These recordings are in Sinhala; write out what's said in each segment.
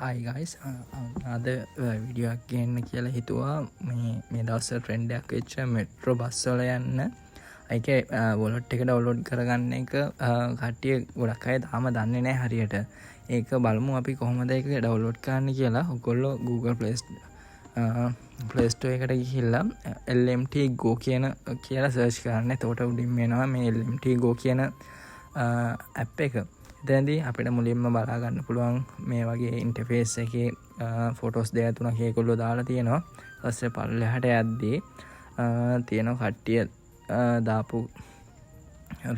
Hi guys, අද වීඩියෝ එකක් ගේන්න කියලා හිතුවා. මේ දවස්වල ට්‍රෙන්ඩ් එකක් වෙච්ච මෙට්‍රෝ බස් වල යන්න. ඒකේ වොලට් එක ඩවුන්ලෝඩ් කරගන්න එක කට්ටිය ගොඩක් අය තාම දන්නේ නැහැ හරියට. ඒක බලමු අපි කොහොමද ඒක ඩවුන්ලෝඩ් කරන්න කියලා. ඔයගොල්ලෝ Google Play Store එකට ගිහිල්ලා LMT Go කියලා සර්ච් කරන්න. එතකොට උඩින් එනවා මේ LMT Go කියන ඇප් එක. එතනදී අපිට මුලින්ම බලා ගන්න පුළුවන් මේ වගේ ඉන්ටර්ෆේස් එකේ ෆොටෝස් දෙක තුනක් ඒගොල්ලෝ දාලා තියෙනවා. ඊපස්සේ පල්ලෙහාට යද්දී තියෙන කට්ටිය දාපු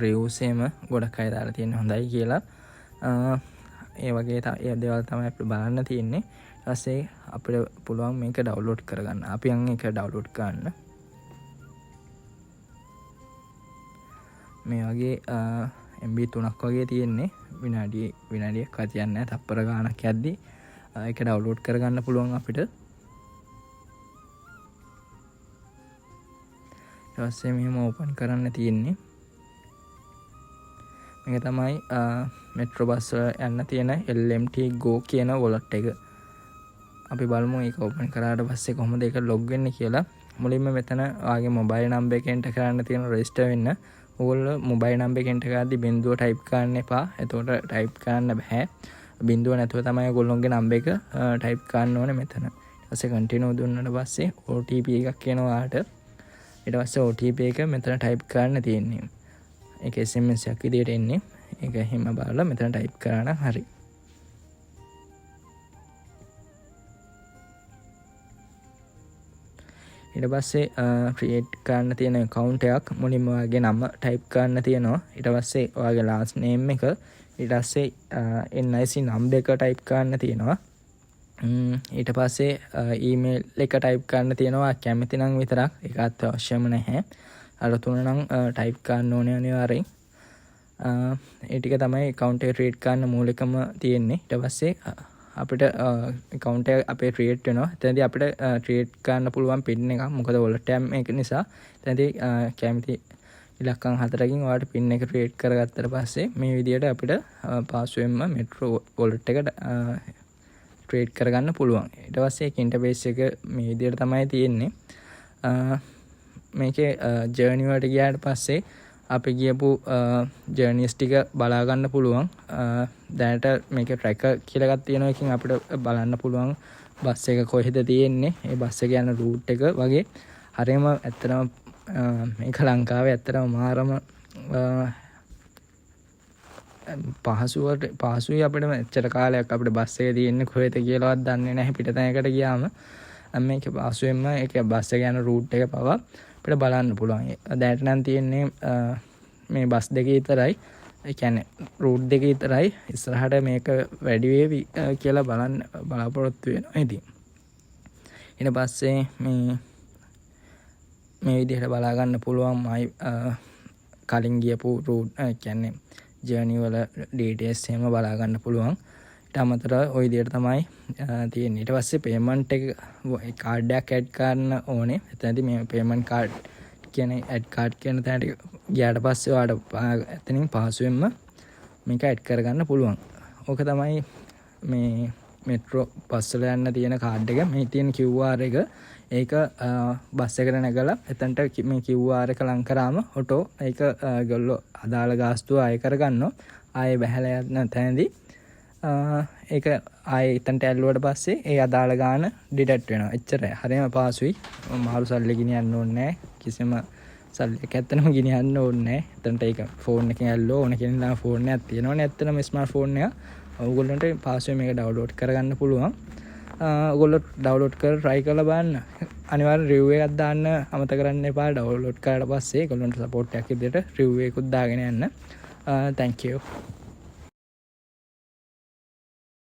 රිව්ස් එහෙම ගොඩක් අය දාලා තියෙන හොඳයි කියලා. ඒ වගේ ඒ දේවල් තමයි අපිට බලන්න තියෙන්නේ. ඊට පස්සේ අපිට පුළුවන් මේක ඩවුන්ලෝඩ් කරගන්න. අපි යන් ඒක ඩවුන්ලෝඩ් කරන්න. මේ වගේ MB 3ක් වගේ තියෙන්නේ. විනාඩියක් වත් යන්නේ නැහැ. තප්පර ගාණක් යද්දී ඒක ඩවුන්ලෝඩ් කරගන්න පුළුවන් අපිට. ඊට පස්සේ මෙහෙම ඕපන් කරන්න තියෙන්නේ. මේක තමයි මෙට්‍රෝ බස් වල යන්න තියෙන LMT Go කියන වොලට් එක. අපි බලමු ඒක ඕපන් කරාට පස්සේ කොහොමද ඒක ලොග් වෙන්නේ කියලා. මුලින්ම මෙතන ඔයාගේ මොබයිල් නම්බර් එක එන්ටර් කරන්න තියෙන රෙජිස්ටර් වෙන්න. ඔයගොල්ලෝ මොබයිල් නම්බර් එක එන්ටර් කරද්දී බිංදුව ටයිප් කරන්න එපා. එතකොට ටයිප් කරන්න බෑ. බිංදුව නැතුව තමයි ඔයගොල්ලෝගේ නම්බර් එක ටයිප් කරන්න ඕනේ මෙතන. ඊට පස්සේ කන්ටිනියු දුන්නාට පස්සේ OTP එකක් එනවා ඔයාලට. ඊට පස්සේ OTP එක මෙතන ටයිප් කරන්න තියෙන්නේ. ඒක SMS එකක් විදියට එන්නේ. ඒක හිම බලලා මෙතන ටයිප් කරා නම් හරි. ඊට පස්සේ ක්‍රියේට් කරන්න තියෙන account එකක් මුලින්ම ඔයාගේ නම ටයිප් කරන්න තියෙනවා. ඊට පස්සේ ඔයාගේ last name එක, ඊට පස්සේ NIC number එක ටයිප් කරන්න තියෙනවා. ඊට පස්සේ email එක ටයිප් කරන්න තියෙනවා. කැමති නම් විතරක්. ඒක අත්‍යවශ්‍යම නැහැ. අර තුන නම් ටයිප් කරන්න ඕනේ අනිවාර්යෙන්. ඒ ටික තමයි account එක ක්‍රියේට් කරන්න මූලිකම තියෙන්නේ. ඊට පස්සේ අපිට account එක අපේ ක්‍රියේට් වෙනවා. එතනදී අපිට ක්‍රියේට් කරන්න පුළුවන් PIN එකක්. මොකද wallet එක නිසා එතනදී කැමති ඉලක්කම් 4කින් ඔයාලට PIN එක ක්‍රියේට් කරගත්තට පස්සේ මේ විදිහට අපිට පාස්වර්ඩ්ම මෙට්‍රෝ wallet එක ක්‍රියේට් කරගන්න පුළුවන්. ඊට පස්සේ ඒක ඉන්ටර්ෆේස් එක මේ විදිහට තමයි තියෙන්නේ. මේකේ ජර්නි වලට ගියාට පස්සේ අපි ගියපු ජර්නිස් ටික බලා ගන්න පුළුවන්. දැනට මේක ට්‍රැකර් කියලා එකක් තියෙනවා. එකකින් අපිට බලන්න පුළුවන් බස් එක කොහෙද තියෙන්නේ. ඒ බස් එක යන රූට් එක වගේ. හරියම ඇත්තටම මේක ලංකාවේ ඇත්තටම මාරම පහසුයි අපිට මෙච්චර කාලයක් අපිට බස් එක තියෙන්නේ කොහෙද කියලාවත් දන්නේ නැහැ. පිටතැනකට ගියාම මේක පහසුවෙන්ම ඒක බස් එක යන රූට් එක පවා අපිට බලන්න පුළුවන්. දැනට නම් තියෙන්නේ මේ බස් දෙකේ විතරයි. ඒ කියන්නේ රූට් දෙකේ විතරයි. ඉස්සරහට මේක වැඩි වේවි කියලා බලන්න බලාපොරොත්තු වෙනවා. ඉතින් ඊට පස්සේ මේ විදිහට බලා ගන්න පුළුවන් මයි කලින් ගියපු රූට් කියන්නේ ජර්නි වල ඩීටේල්ස් එහෙම බලා ගන්න පුළුවන්. ඊට අමතරව ওই විදිහට තමයි තියෙන්නේ. ඊට පස්සේ පේමන්ට් එක කාඩ් එකක් ඇඩ් කරන්න ඕනේ. එතනදී මේ පේමන්ට් කාඩ් කියන්නේ ඇඩ් කාඩ් කියන තැනට ගියාට පස්සේ ඔයාලට එතනින් පහසුවෙන්ම මේක ඇඩ් කරගන්න පුළුවන්. ඕක තමයි මේ මෙට්‍රෝ බස් වල යන්න තියෙන කාඩ් එක. මේ තියෙන QR එක ඒක බස් එකට නැගලා එතනට මේ QR එක ලං කරාම ඔටෝ ඒක ගොල්ලෝ අදාළ ගාස්තුව අය කරගන්නවා. ආයේ බහැලා යන තැනදී ඒක ආයේ එතනට ඇල්ලුවට පස්සේ ඒ අදාළ ගාන ඩිඩක්ට් වෙනවා. එච්චරයි. හරියම පහසුයි. මාරු සල්ලි ගෙනියන්න ඕනේ නැහැ. කිසිම සල්ලියක් ඇත්තනම ගෙනියන්න ඕනේ නැහැ. එතනට ඒක ෆෝන් එකෙන් ඇල්ලුවා ඕන කෙනෙක්ලා ෆෝන් එකක් තියෙනවනේ. ඇත්තනම ස්මාර්ට් ෆෝන් එක. ඔයගොල්ලන්ට පහසුවෙන් මේක ඩවුන්ලෝඩ් කරගන්න පුළුවන්. ඔයගොල්ලෝ ඩවුන්ලෝඩ් කරලා try කරලා බලන්න. අනිවාර්යෙන් රිව්යු එකක් දාන්න අමතක කරන්න එපා. ඩවුන්ලෝඩ් කරලා පස්සේ ඔයගොල්ලන්ට සපෝට් එකක් විදිහට රිව්යු එකකුත් දාගෙන යන්න. Thank you.